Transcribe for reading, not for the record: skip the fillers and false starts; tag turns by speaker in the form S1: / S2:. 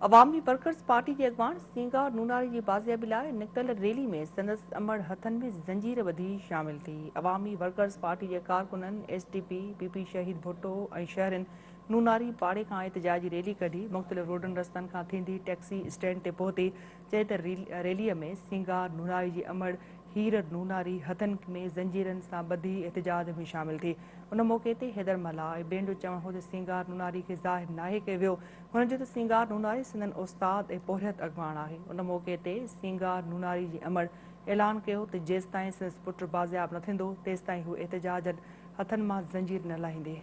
S1: عوامي workers party جي اڳواڻ سينگار نوناري جي بازيابي لاءِ نڪتل ريلي ۾ سندس امڙ هٿن ۾ زنجير ٻڌي شامل ٿي. عوامي ورڪرز پارٽي جي ڪارڪنن SDP بي پي شهيد ڀٽو ۽ شهرين نوناري پاڙي کان احتجاجي ريلي کڍي. مختلف روڊن رستن کان ٿيندي ٽيڪسي اسٽينڊ تي پهتي چئي ته ريليءَ ۾ سينگار نوناري جي امڙ हीर नूनारी हथन में ज़ंजीरन सां ॿधी एहतजाज में शामिल थी. उन मौक़े ते हैदर मला ऐं ॿियनि जो चवणु हो त सिंगार नूनारी खे ज़ाहिर नाहे कयो वियो. हुननि चयो त सिंगार नूनारी सिंधन उस्ताद ऐं पोरियत अॻवाण आहे. उन मौक़े ते सिंगार नूनारी जी अमड़ ऐलान कयो त जेसिताईं संदसि पुटु बाज़ियाब न थींदो तेसिताईं हू एहतजाजनि हथनि मां ज़ंजीर न लाहींदे.